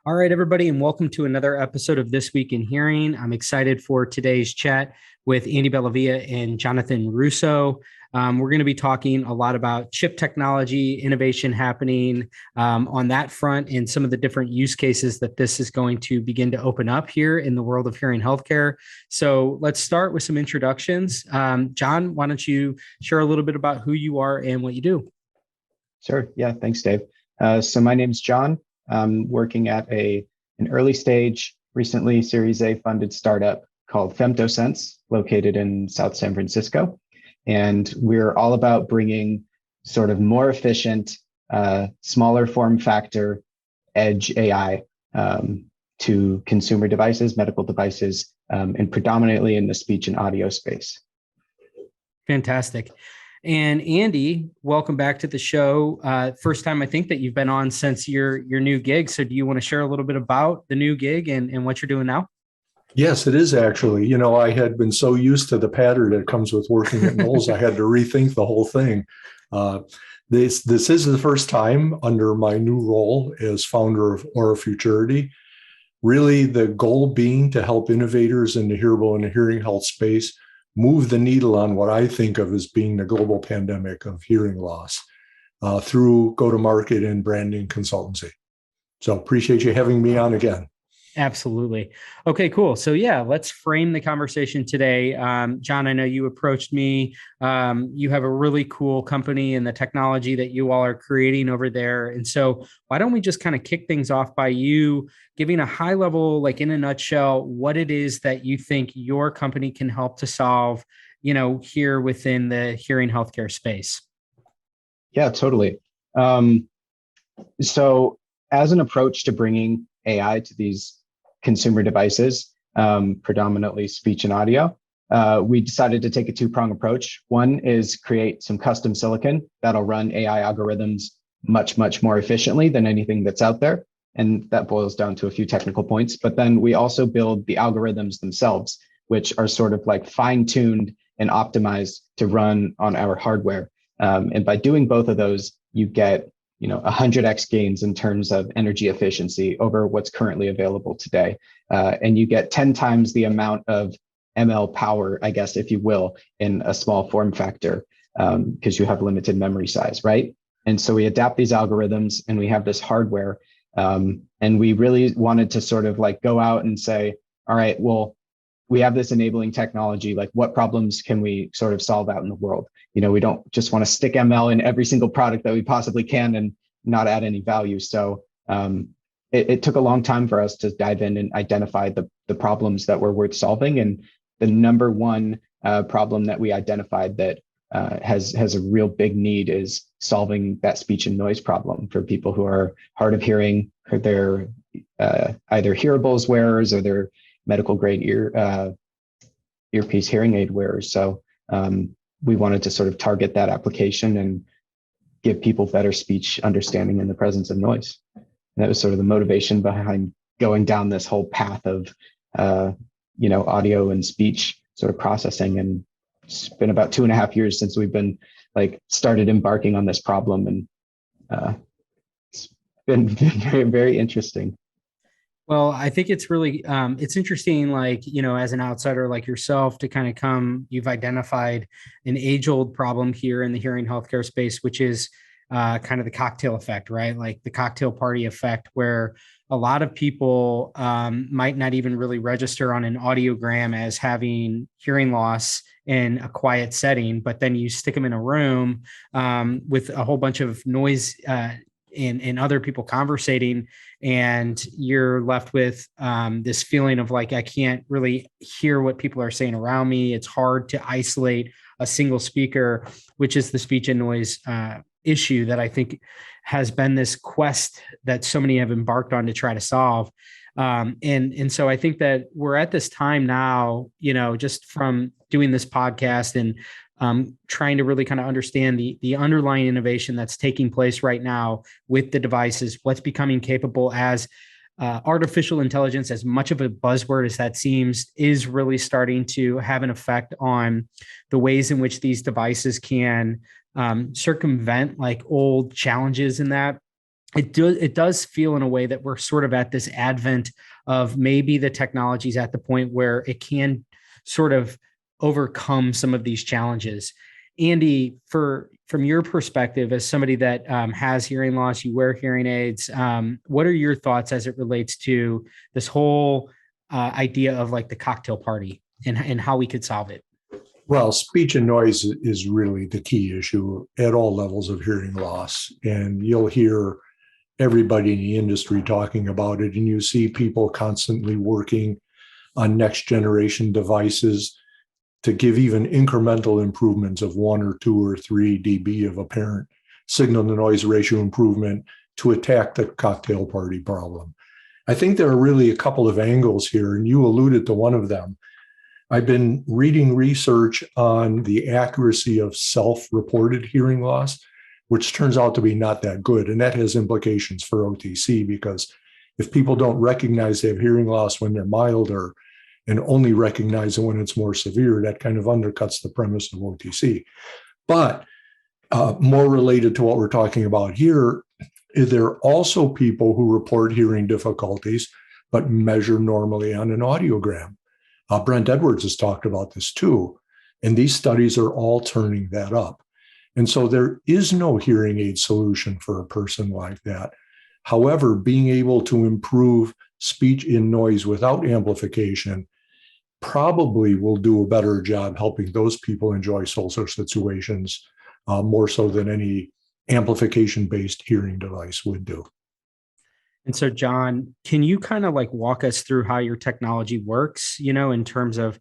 All right, everybody, and welcome to another episode of This Week in Hearing. I'm excited for today's chat with Andy Bellavia and Jonathan Russo. We're going to be talking a lot about chip technology, innovation happening on that front, and some of the different use cases that this is going to begin to open up here in the world of hearing healthcare. So let's start with some introductions. John, why don't you share a little bit about who you are and what you do? Sure. Yeah. Thanks, Dave. So my name's John. I'm working at an early stage, recently Series A funded startup called Femtosense, located in South San Francisco. And we're all about bringing sort of more efficient, smaller form factor, edge AI to consumer devices, medical devices, and predominantly in the speech and audio space. Fantastic. And Andy, welcome back to the show. First time I think that you've been on since your new gig. So do you want to share a little bit about the new gig and what you're doing now? Yes, it is actually. You know, I had been so used to the pattern that comes with working at Knowles, I had to rethink the whole thing. This is the first time under my new role as founder of AuraFuturity. Really, the goal being to help innovators in the hearable and the hearing health space move the needle on what I think of as being the global pandemic of hearing loss through go-to-market and branding consultancy. So appreciate you having me on again. Absolutely. Okay, cool. So yeah, let's frame the conversation today. John, I know you approached me. You have a really cool company and the technology that you all are creating over there. And so why don't we just kind of kick things off by you giving a high level, like in a nutshell, what it is that you think your company can help to solve, here within the hearing healthcare space? Yeah, totally. So as an approach to bringing AI to these consumer devices, predominantly speech and audio, we decided to take a two-prong approach. One is create some custom silicon that'll run AI algorithms much, much more efficiently than anything that's out there. And that boils down to a few technical points. But then we also build the algorithms themselves, which are sort of like fine-tuned and optimized to run on our hardware. And by doing both of those, you get 100x gains in terms of energy efficiency over what's currently available today. And you get 10 times the amount of ML power, I guess, if you will, in a small form factor, because you have limited memory size, right? And so we adapt these algorithms and we have this hardware. And we really wanted to sort of like go out and say, all right, well, we have this enabling technology, like what problems can we sort of solve out in the world? We don't just want to stick ML in every single product that we possibly can and not add any value. So it took a long time for us to dive in and identify the problems that were worth solving. And the number one problem that we identified that has a real big need is solving that speech and noise problem for people who are hard of hearing, or they're either hearables wearers or they're medical grade earpiece hearing aid wearers. So we wanted to sort of target that application and give people better speech understanding in the presence of noise. And that was sort of the motivation behind going down this whole path of, audio and speech sort of processing. And it's been about 2.5 years since we've been started embarking on this problem. And it's been very, very interesting. Well, I think it's really, it's interesting, as an outsider like yourself to kind of you've identified an age-old problem here in the hearing healthcare space, which is kind of the cocktail effect, right? Like the cocktail party effect, where a lot of people might not even really register on an audiogram as having hearing loss in a quiet setting, but then you stick them in a room with a whole bunch of noise and other people conversating, and you're left with this feeling of like, I can't really hear what people are saying around me. It's hard to isolate a single speaker, which is the speech and noise issue that I think has been this quest that so many have embarked on to try to solve. And so I think that we're at this time now, just from doing this podcast and trying to really kind of understand the underlying innovation that's taking place right now with the devices, what's becoming capable as artificial intelligence, as much of a buzzword as that seems, is really starting to have an effect on the ways in which these devices can circumvent like old challenges in that. it does feel in a way that we're sort of at this advent of maybe the technology's at the point where it can sort of overcome some of these challenges. Andy, from your perspective as somebody that has hearing loss, you wear hearing aids. What are your thoughts as it relates to this whole idea of like the cocktail party and how we could solve it? Well, speech and noise is really the key issue at all levels of hearing loss. And you'll hear everybody in the industry talking about it, and you see people constantly working on next generation devices to give even incremental improvements of 1 or 2 or 3 dB of apparent signal to noise ratio improvement to attack the cocktail party problem. I think there are really a couple of angles here, and you alluded to one of them. I've been reading research on the accuracy of self-reported hearing loss, which turns out to be not that good. And that has implications for OTC, because if people don't recognize they have hearing loss when they're milder and only recognize it when it's more severe, that kind of undercuts the premise of OTC. But more related to what we're talking about here, there are also people who report hearing difficulties, but measure normally on an audiogram. Brent Edwards has talked about this too. And these studies are all turning that up. And so there is no hearing aid solution for a person like that. However, being able to improve speech in noise without amplification probably will do a better job helping those people enjoy social situations more so than any amplification-based hearing device would do. And so, John, can you kind of like walk us through how your technology works, in terms of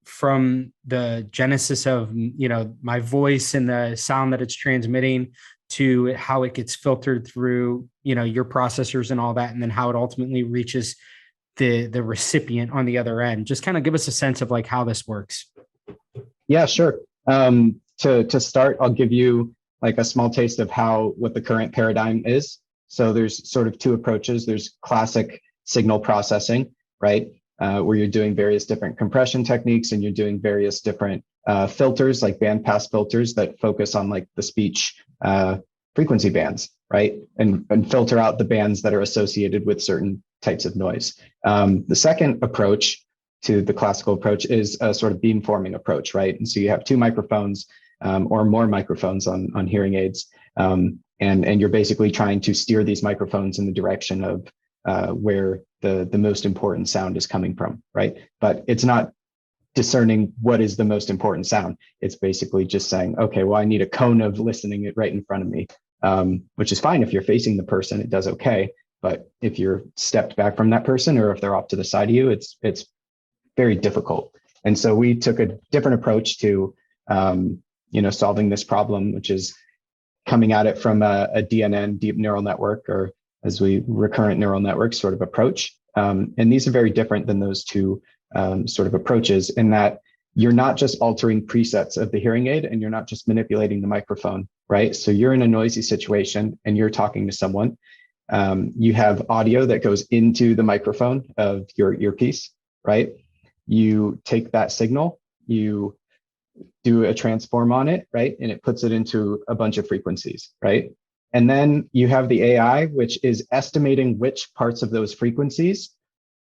from the genesis of, my voice and the sound that it's transmitting to how it gets filtered through, your processors and all that, and then how it ultimately reaches the recipient on the other end? Just kind of give us a sense of like how this works. Yeah, sure. To start, I'll give you like a small taste of what the current paradigm is. So there's sort of 2 approaches. There's classic signal processing, right? Where you're doing various different compression techniques and you're doing various different filters, like bandpass filters that focus on like the speech frequency bands, right? And filter out the bands that are associated with certain types of noise. The second approach to the classical approach is a sort of beamforming approach, right? And so you have 2 microphones or more microphones on hearing aids. And you're basically trying to steer these microphones in the direction of where the most important sound is coming from, right? But it's not discerning what is the most important sound. It's basically just saying, okay, well, I need a cone of listening it right in front of me, which is fine. If you're facing the person, it does okay. But if you're stepped back from that person, or if they're off to the side of you, it's very difficult. And so we took a different approach to, solving this problem, which is coming at it from a DNN, deep neural network, or as we recurrent neural network sort of approach. And these are very different than those 2 sort of approaches, in that you're not just altering presets of the hearing aid and you're not just manipulating the microphone, right? So you're in a noisy situation and you're talking to someone. You have audio that goes into the microphone of your earpiece, right? You take that signal, you do a transform on it, right? And it puts it into a bunch of frequencies, right? And then you have the AI, which is estimating which parts of those frequencies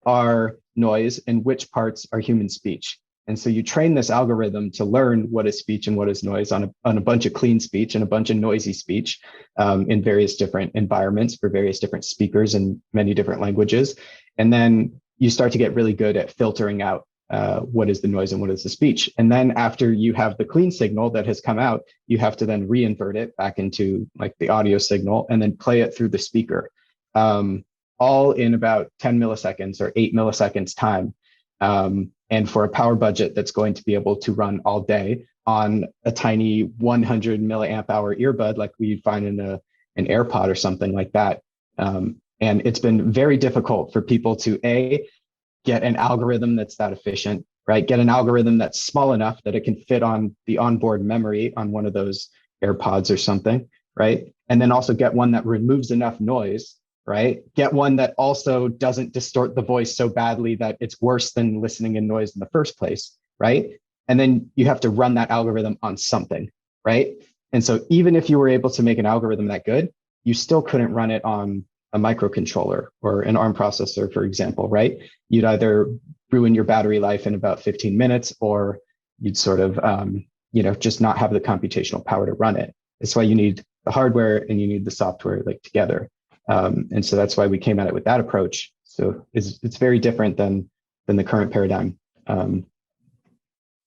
are noise and which parts are human speech. And so you train this algorithm to learn what is speech and what is noise on a bunch of clean speech and a bunch of noisy speech in various different environments for various different speakers in many different languages. And then you start to get really good at filtering out what is the noise and what is the speech. And then after you have the clean signal that has come out, you have to then reinvert it back into like the audio signal and then play it through the speaker, all in about 10 milliseconds or 8 milliseconds time. And for a power budget that's going to be able to run all day on a tiny 100 milliamp hour earbud, like we find in an AirPod or something like that. And it's been very difficult for people to get an algorithm that's that efficient, right? Get an algorithm that's small enough that it can fit on the onboard memory on one of those AirPods or something, right? And then also get one that removes enough noise, right? Get one that also doesn't distort the voice so badly that it's worse than listening in noise in the first place, right? And then you have to run that algorithm on something, right? And so even if you were able to make an algorithm that good, you still couldn't run it on a microcontroller or an ARM processor, for example, right? You'd either ruin your battery life in about 15 minutes, or you'd sort of, just not have the computational power to run it. That's why you need the hardware and you need the software like together. And so that's why we came at it with that approach. So it's very different than the current paradigm.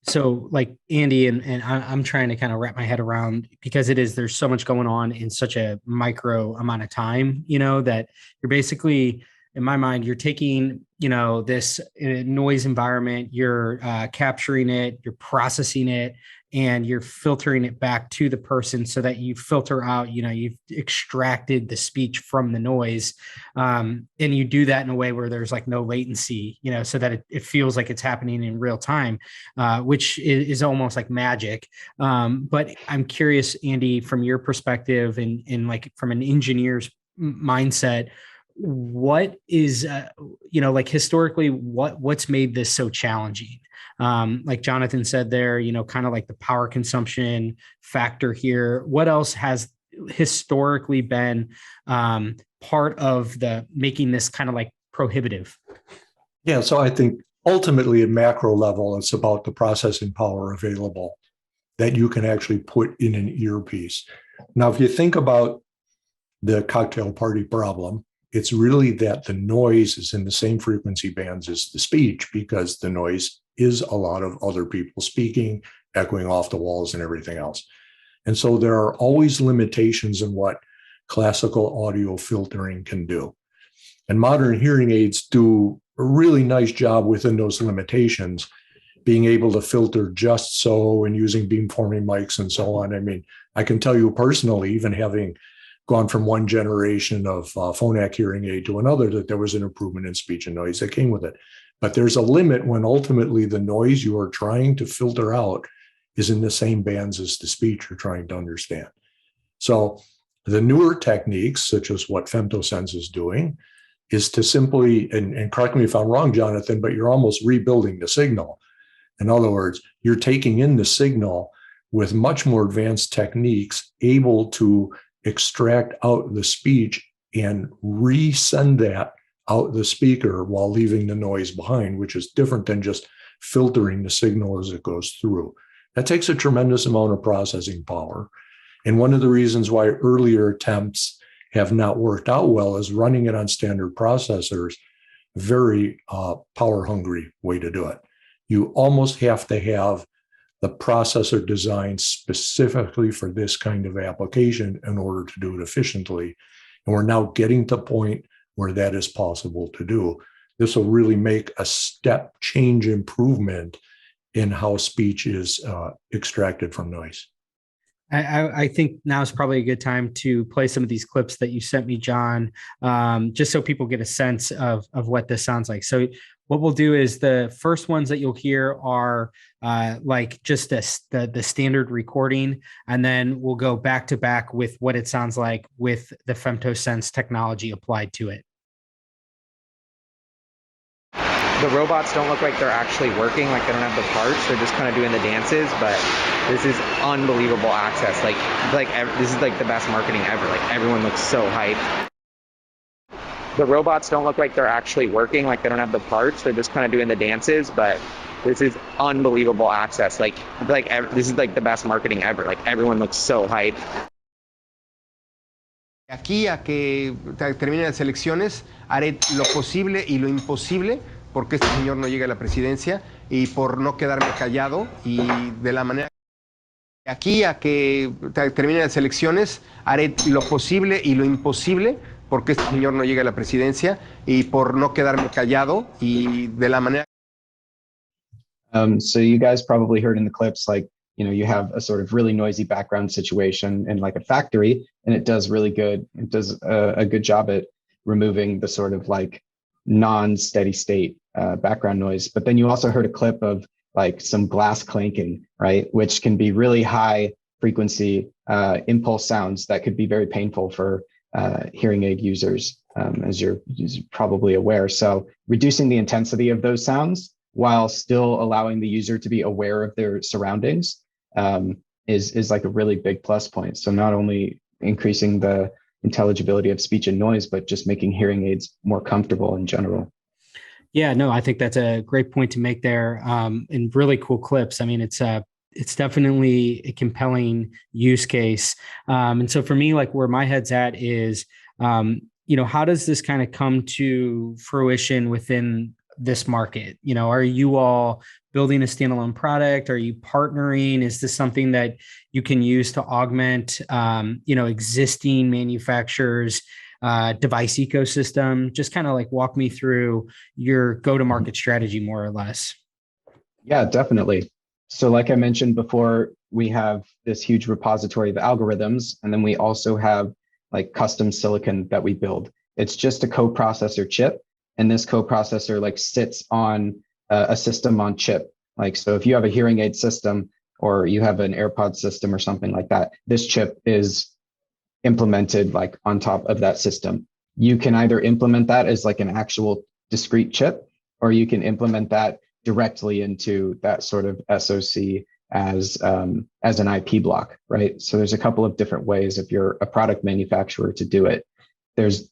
So like Andy and I'm trying to kind of wrap my head around, because there's so much going on in such a micro amount of time, that you're basically, in my mind, you're taking, this noise environment, you're capturing it, you're processing it, and you're filtering it back to the person so that you filter out, you've extracted the speech from the noise. And you do that in a way where there's like no latency, so that it feels like it's happening in real time, which is almost like magic. But I'm curious, Andy, from your perspective and like from an engineer's mindset, what is, like historically, what's made this so challenging? Like Jonathan said there, kind of like the power consumption factor here. What else has historically been part of the making this kind of like prohibitive? Yeah, so I think ultimately at macro level, it's about the processing power available that you can actually put in an earpiece. Now, if you think about the cocktail party problem, it's really that the noise is in the same frequency bands as the speech, because the noise is a lot of other people speaking, echoing off the walls and everything else. And so there are always limitations in what classical audio filtering can do. And modern hearing aids do a really nice job within those limitations, being able to filter just so and using beamforming mics and so on. I mean, I can tell you personally, even having gone from one generation of phonak hearing aid to another, that there was an improvement in speech and noise that came with it. But there's a limit when ultimately the noise you are trying to filter out is in the same bands as the speech you're trying to understand. So the newer techniques, such as what Femtosense is doing, is to simply, and correct me if I'm wrong, Jonathan, but you're almost rebuilding the signal. In other words, you're taking in the signal with much more advanced techniques, able to extract out the speech and resend that out the speaker while leaving the noise behind, which is different than just filtering the signal as it goes through. That takes a tremendous amount of processing power. And one of the reasons why earlier attempts have not worked out well is running it on standard processors, very power hungry way to do it. You almost have to have the processor designed specifically for this kind of application in order to do it efficiently. And we're now getting to the point where that is possible to do. This will really make a step change improvement in how speech is extracted from noise. I think now is probably a good time to play some of these clips that you sent me, John, just so people get a sense of what this sounds like. So what we'll do is the first ones that you'll hear are like just the standard recording, and then we'll go back to back with what it sounds like with the Femtosense technology applied to it. The robots don't look like they're actually working, like they don't have the parts. They're just kind of doing the dances, but this is unbelievable access. This is like the best marketing ever. Like everyone looks so hyped. The robots don't look like they're actually working, like they don't have the parts. They're just kind of doing the dances, but this is unbelievable access. This is like the best marketing ever. Like everyone looks so hyped. Aquí a que terminen las elecciones, haré lo posible y lo imposible porque este señor no llegue a la presidencia y por no quedarme callado y de la manera. Aquí a que terminen las elecciones, haré lo posible y lo imposible porque este señor no llegue a la presidencia y por no quedarme callado y de la manera. So you guys probably heard in the clips, you have a sort of really noisy background situation in like a factory, and it does really good. It does a good job at removing the sort of like non-steady state background noise. But then you also heard a clip of like some glass clanking, right? Which can be really high frequency impulse sounds that could be very painful for hearing aid users, as you're probably aware. So reducing the intensity of those sounds while still allowing the user to be aware of their surroundings is like a really big plus point. So not only increasing the intelligibility of speech and noise, but just making hearing aids more comfortable in general. Yeah, no, I think that's a great point to make there. And really cool clips. I mean, it's definitely a compelling use case. And so for me, like where my head's at is, how does this kind of come to fruition within this market? Are you all building a standalone product? Are you partnering? Is this something that you can use to augment, existing manufacturers' device ecosystem? Just kind of like walk me through your go-to-market strategy, more or less. Yeah, definitely. So like I mentioned before, we have this huge repository of algorithms, and then we also have like custom silicon that we build. It's just a coprocessor chip, and this coprocessor like sits on a system on chip. Like, so if you have a hearing aid system or you have an AirPod system or something like that, this chip is implemented like on top of that system. You can either implement that as like an actual discrete chip, or you can implement that directly into that sort of SoC as an IP block, right? So there's a couple of different ways if you're a product manufacturer to do it. There's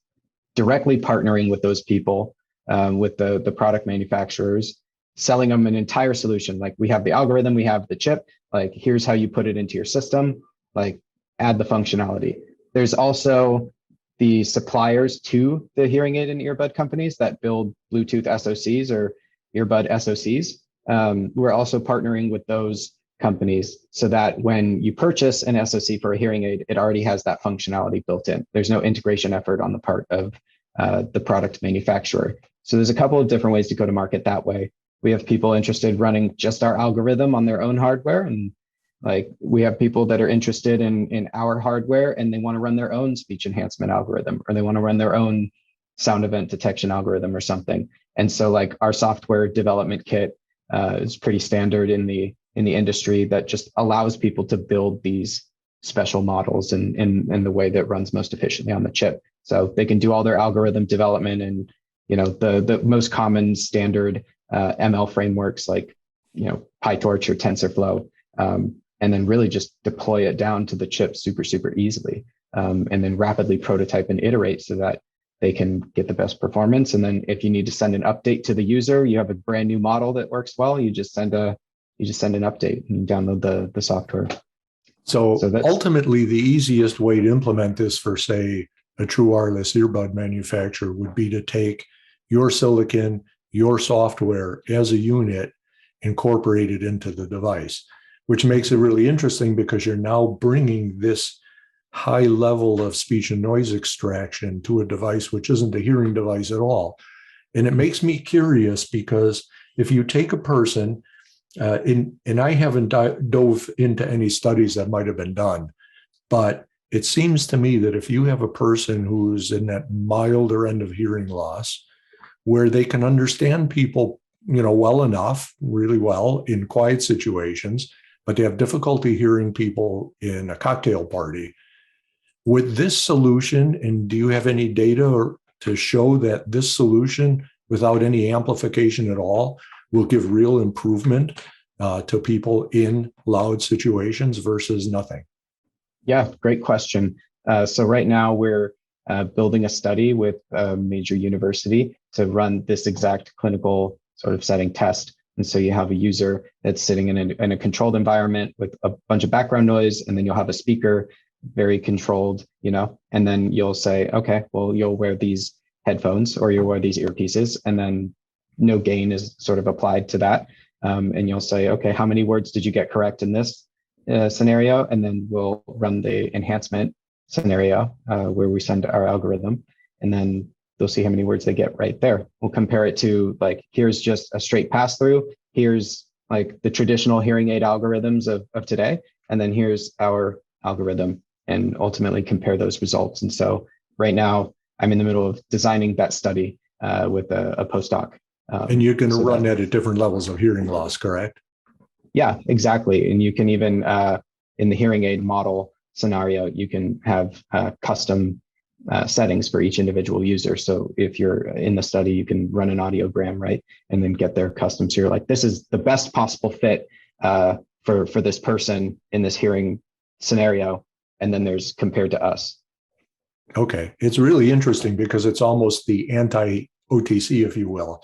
directly partnering with those people, with the product manufacturers, selling them an entire solution. Like, we have the algorithm, we have the chip, like here's how you put it into your system, like add the functionality. There's also the suppliers to the hearing aid and earbud companies that build Bluetooth SoCs or earbud SoCs. We're also partnering with those companies so that when you purchase an SoC for a hearing aid, it already has that functionality built in. There's no integration effort on the part of the product manufacturer. So there's a couple of different ways to go to market that way. We have people interested running just our algorithm on their own hardware, and like we have people that are interested in our hardware and they want to run their own speech enhancement algorithm, or they want to run their own sound event detection algorithm or something. And so like our software development kit is pretty standard in the industry that just allows people to build these special models in the way that runs most efficiently on the chip. So they can do all their algorithm development and the most common standard ML frameworks like PyTorch or TensorFlow, and then really just deploy it down to the chip super easily, and then rapidly prototype and iterate so that they can get the best performance. And then if you need to send an update to the user, you have a brand new model that works well, you just send an update and download the software. So ultimately, the easiest way to implement this for, say, a true wireless earbud manufacturer would be to take your silicon, your software as a unit, incorporate it into the device, which makes it really interesting because you're now bringing this high level of speech and noise extraction to a device which isn't a hearing device at all. And it makes me curious because if you take a person, and I haven't dove into any studies that might have been done, but it seems to me that if you have a person who's in that milder end of hearing loss, where they can understand people, well enough, really well in quiet situations, but they have difficulty hearing people in a cocktail party, with this solution, and do you have any data to show that this solution, without any amplification at all, will give real improvement to people in loud situations versus nothing? Yeah, great question. So right now we're building a study with a major university to run this exact clinical sort of setting test. And so you have a user that's sitting in a controlled environment with a bunch of background noise, and then you'll have a speaker, very controlled, and then you'll say, okay, well, you'll wear these headphones or you'll wear these earpieces, and then no gain is sort of applied to that. And you'll say, okay, how many words did you get correct in this scenario? And then we'll run the enhancement scenario where we send our algorithm, and then they'll see how many words they get right there. We'll compare it to like, here's just a straight pass through. Here's like the traditional hearing aid algorithms of today. And then here's our algorithm, and ultimately compare those results. And so right now I'm in the middle of designing that study with a postdoc. And you're going to run that at different levels of hearing loss, correct? Yeah, exactly. And you can even, in the hearing aid model scenario, you can have custom settings for each individual user. So if you're in the study, you can run an audiogram, right? And then get their custom. So you're like, this is the best possible fit for this person in this hearing scenario. And then there's compared to us. Okay. It's really interesting because it's almost the anti-OTC, if you will.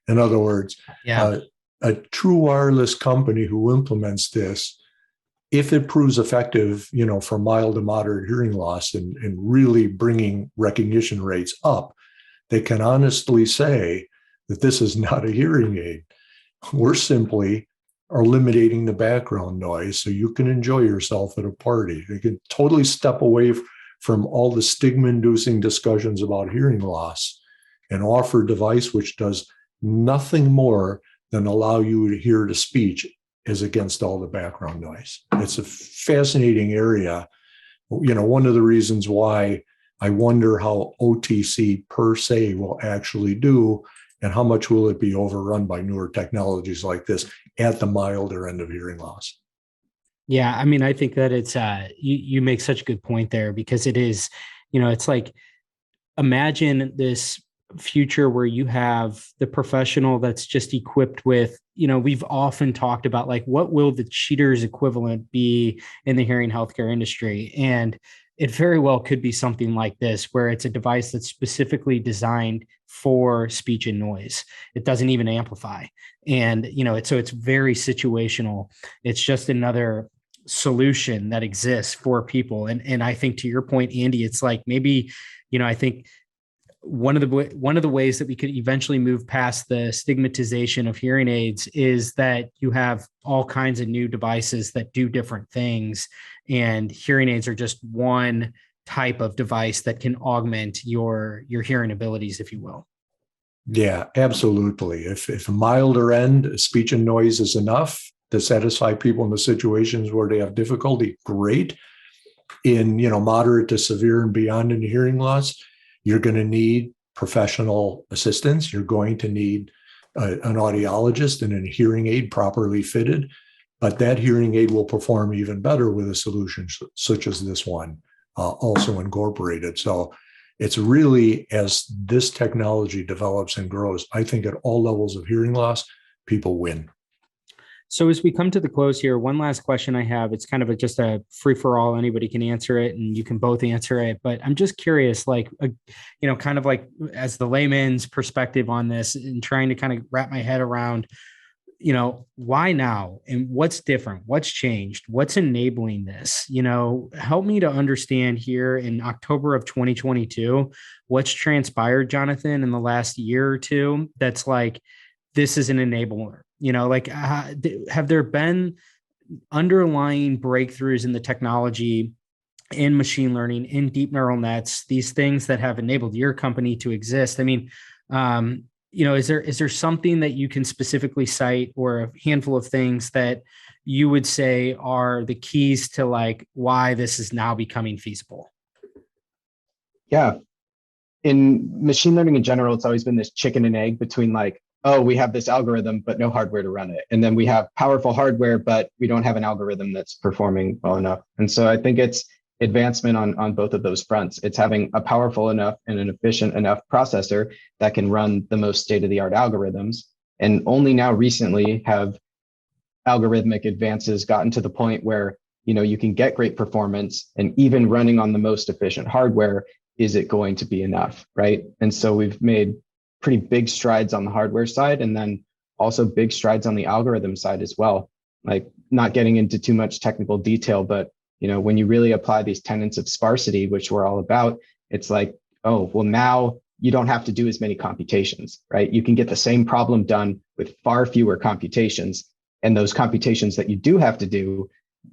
In other words, Yeah. a true wireless company who implements this, if it proves effective, for mild to moderate hearing loss and really bringing recognition rates up, they can honestly say that this is not a hearing aid. We're simply eliminating the background noise so you can enjoy yourself at a party. They can totally step away from all the stigma-inducing discussions about hearing loss and offer a device which does nothing more than allow you to hear the speech as against all the background noise. It's a fascinating area. One of the reasons why I wonder how OTC per se will actually do and how much will it be overrun by newer technologies like this at the milder end of hearing loss. Yeah, I mean, I think that it's you make such a good point there, because it is, it's like, imagine this future where you have the professional that's just equipped with, we've often talked about, like, what will the cheater's equivalent be in the hearing healthcare industry? And it very well could be something like this, where it's a device that's specifically designed for speech and noise. It doesn't even amplify. And, so it's very situational. It's just another solution that exists for people. And I think, to your point, Andy, it's like, maybe, I think one of the ways that we could eventually move past the stigmatization of hearing aids is that you have all kinds of new devices that do different things, and hearing aids are just one type of device that can augment your hearing abilities, if you will. Yeah, absolutely. If a milder end, speech and noise is enough to satisfy people in the situations where they have difficulty, great. In moderate to severe and beyond in hearing loss, you're going to need professional assistance. You're going to need an audiologist and a hearing aid properly fitted, but that hearing aid will perform even better with a solution such as this one, also incorporated. So it's really, as this technology develops and grows, I think at all levels of hearing loss, people win. So as we come to the close here, one last question I have, it's kind of just a free for all. Anybody can answer it and you can both answer it. But I'm just curious, like, kind of like as the layman's perspective on this, and trying to kind of wrap my head around, why now and what's different, what's changed, what's enabling this, help me to understand here in October of 2022, what's transpired, Jonathan, in the last year or two. That's like, this is an enabler. Have there been underlying breakthroughs in the technology, in machine learning, in deep neural nets, these things that have enabled your company to exist? I mean, is there something that you can specifically cite, or a handful of things that you would say are the keys to, like, why this is now becoming feasible? Yeah. In machine learning in general, it's always been this chicken and egg between, like, oh, we have this algorithm, but no hardware to run it. And then we have powerful hardware, but we don't have an algorithm that's performing well enough. And so I think it's advancement on both of those fronts. It's having a powerful enough and an efficient enough processor that can run the most state-of-the-art algorithms. And only now recently have algorithmic advances gotten to the point where, you can get great performance, and even running on the most efficient hardware, is it going to be enough, right? And so we've made pretty big strides on the hardware side, and then also big strides on the algorithm side as well. Like, not getting into too much technical detail, but when you really apply these tenets of sparsity, which we're all about, it's like, oh, well, now you don't have to do as many computations, right? You can get the same problem done with far fewer computations, and those computations that you do have to do,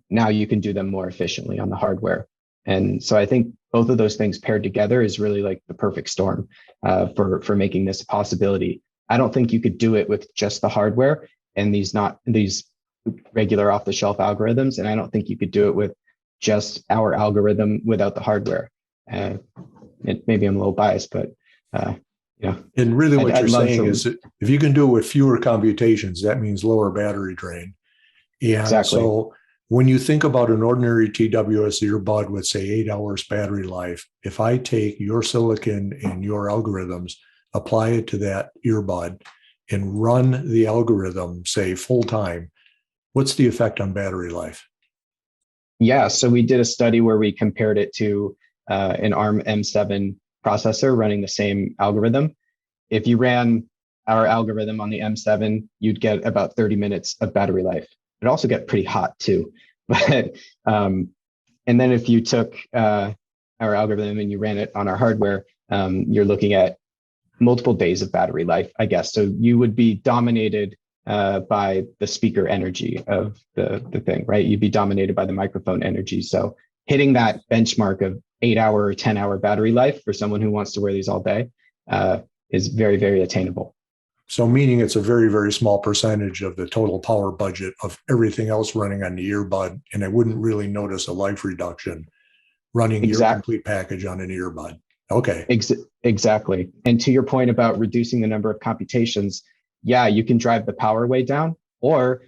now you can do them more efficiently on the hardware. And so I think both of those things paired together is really like the perfect storm for making this a possibility. I don't think you could do it with just the hardware and these regular off-the-shelf algorithms, and I don't think you could do it with just our algorithm without the hardware. Maybe I'm a little biased, but And really, what you're saying is that if you can do it with fewer computations, that means lower battery drain. And exactly. So when you think about an ordinary TWS earbud with, say, 8 hours battery life, if I take your silicon and your algorithms, apply it to that earbud, and run the algorithm, say, full time, what's the effect on battery life? Yeah, so we did a study where we compared it to an ARM M7 processor running the same algorithm. If you ran our algorithm on the M7, you'd get about 30 minutes of battery life. It'd also get pretty hot too. But and then if you took our algorithm and you ran it on our hardware, you're looking at multiple days of battery life, I guess. So you would be dominated by the speaker energy of the thing, right? You'd be dominated by the microphone energy. So hitting that benchmark of 8-hour or 10-hour battery life for someone who wants to wear these all day is very, very attainable. So meaning it's a very, very small percentage of the total power budget of everything else running on the earbud, and I wouldn't really notice a life reduction running your complete package on an earbud. Okay. Exactly. And to your point about reducing the number of computations, yeah, you can drive the power way down, or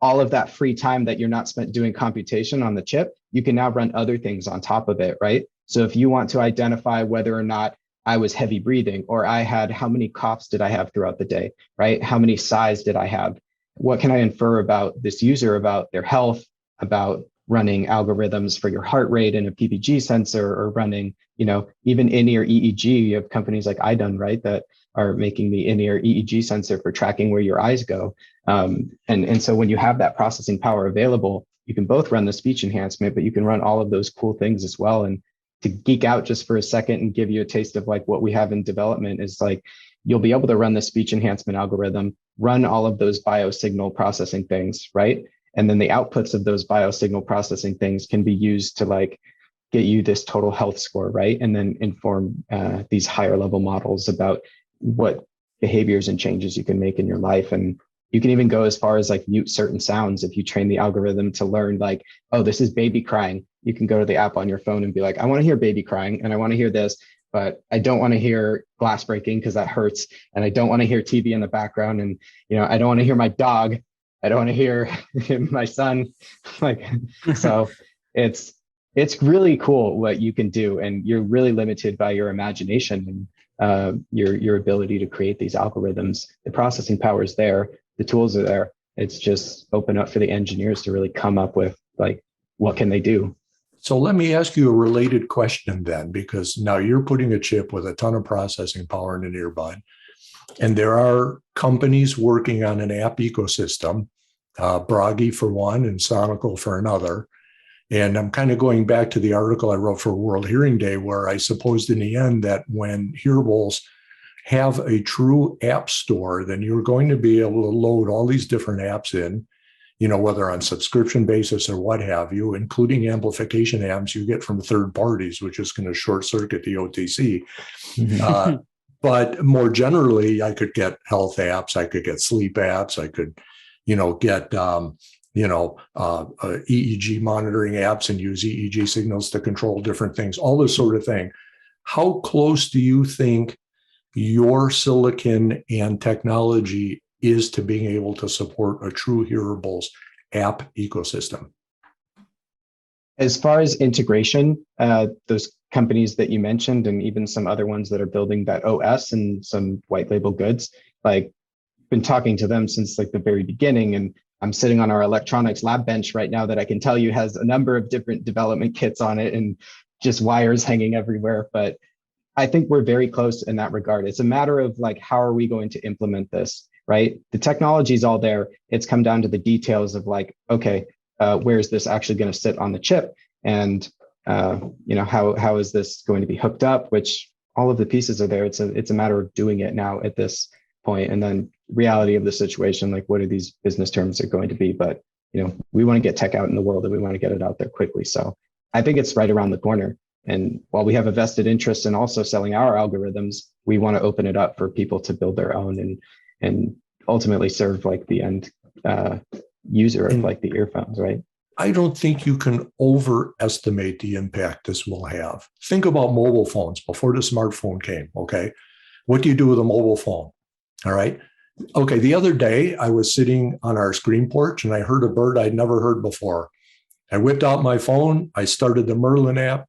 all of that free time that you're not spent doing computation on the chip, you can now run other things on top of it, right? So if you want to identify whether or not I was heavy breathing, or I had, how many coughs did I have throughout the day, right? How many sighs did I have? What can I infer about this user, about their health, about running algorithms for your heart rate and a PPG sensor, or running, even in-ear EEG? You have companies like iDone, right, that are making the in-ear EEG sensor for tracking where your eyes go. And so when you have that processing power available, you can both run the speech enhancement, but you can run all of those cool things as well. And to geek out just for a second and give you a taste of like what we have in development is like, you'll be able to run the speech enhancement algorithm, run all of those biosignal processing things, right? And then the outputs of those biosignal processing things can be used to like get you this total health score, right? And then inform these higher level models about what behaviors and changes you can make in your life. And you can even go as far as like mute certain sounds. If you train the algorithm to learn like, oh, this is baby crying, you can go to the app on your phone and be like, I want to hear baby crying and I want to hear this, but I don't want to hear glass breaking because that hurts. And I don't want to hear TV in the background. And, I don't want to hear my dog. I don't want to hear my son. So it's really cool what you can do. And you're really limited by your imagination and your ability to create these algorithms. The processing power is there. The tools are there. It's just open up for the engineers to really come up with like, what can they do? So let me ask you a related question then, because now you're putting a chip with a ton of processing power in an earbud, and there are companies working on an app ecosystem, Bragi for one and Sonical for another. And I'm kind of going back to the article I wrote for World Hearing Day, where I supposed in the end that when hearables have a true app store, then you're going to be able to load all these different apps in, whether on subscription basis or what have you, including amplification amps you get from third parties, which is going to short circuit the OTC. But more generally, I could get health apps, I could get sleep apps, I could, get, EEG monitoring apps and use EEG signals to control different things, all this sort of thing. How close do you think your silicon and technology is to being able to support a true hearables app ecosystem? As far as integration, those companies that you mentioned, and even some other ones that are building that OS and some white label goods, like been talking to them since like the very beginning. And I'm sitting on our electronics lab bench right now that I can tell you has a number of different development kits on it and just wires hanging everywhere. But I think we're very close in that regard. It's a matter of like, how are we going to implement this, right? The technology is all there. It's come down to the details of like, okay, where is this actually going to sit on the chip? And, how is this going to be hooked up? Which all of the pieces are there. It's a matter of doing it now at this point. And then reality of the situation, like what are these business terms are going to be? But, we want to get tech out in the world and we want to get it out there quickly. So I think it's right around the corner. And while we have a vested interest in also selling our algorithms, we want to open it up for people to build their own and ultimately serve like the end user of like the earphones, right? I don't think you can overestimate the impact this will have. Think about mobile phones before the smartphone came, okay? What do you do with a mobile phone? All right. Okay, the other day I was sitting on our screen porch and I heard a bird I'd never heard before. I whipped out my phone, I started the Merlin app,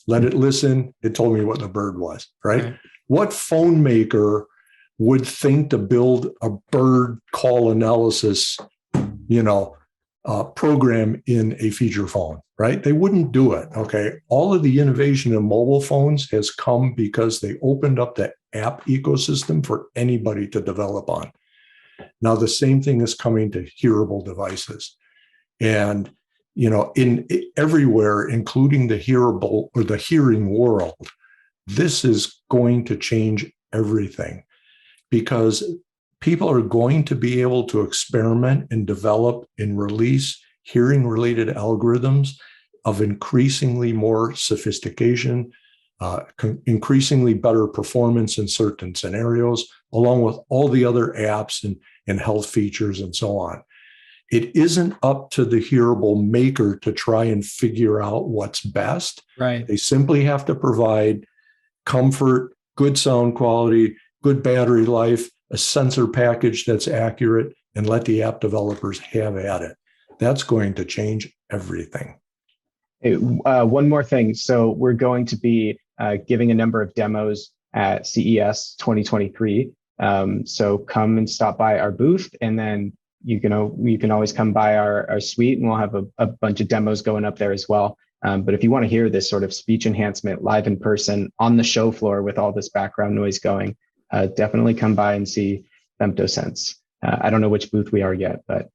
let it listen. It told me what the bird was, right? Okay. What phone maker would think to build a bird call analysis, program in a feature phone, right? They wouldn't do it. Okay. All of the innovation in mobile phones has come because they opened up the app ecosystem for anybody to develop on. Now, the same thing is coming to hearable devices. And, in everywhere, including the hearable or the hearing world, this is going to change everything, because people are going to be able to experiment and develop and release hearing-related algorithms of increasingly more sophistication, increasingly better performance in certain scenarios, along with all the other apps and health features and so on. It isn't up to the hearable maker to try and figure out what's best. Right. They simply have to provide comfort, good sound quality, good battery life, a sensor package that's accurate, and let the app developers have at it. That's going to change everything. Hey, one more thing. So we're going to be giving a number of demos at CES 2023. So come and stop by our booth, and then you can always come by our suite, and we'll have a bunch of demos going up there as well. But if you want to hear this sort of speech enhancement live in person on the show floor with all this background noise going, definitely come by and see Femtosense. I don't know which booth we are yet, but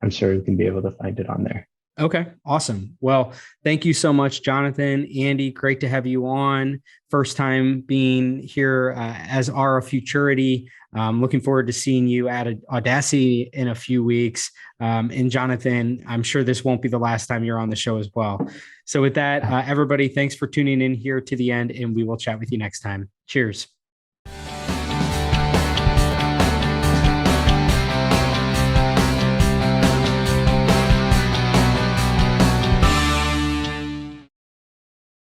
I'm sure you can be able to find it on there. Okay, awesome. Well, thank you so much, Jonathan. Andy, great to have you on. First time being here as AuraFuturity. Looking forward to seeing you at Audacity in a few weeks. And Jonathan, I'm sure this won't be the last time you're on the show as well. So with that, everybody, thanks for tuning in here to the end, and we will chat with you next time. Cheers.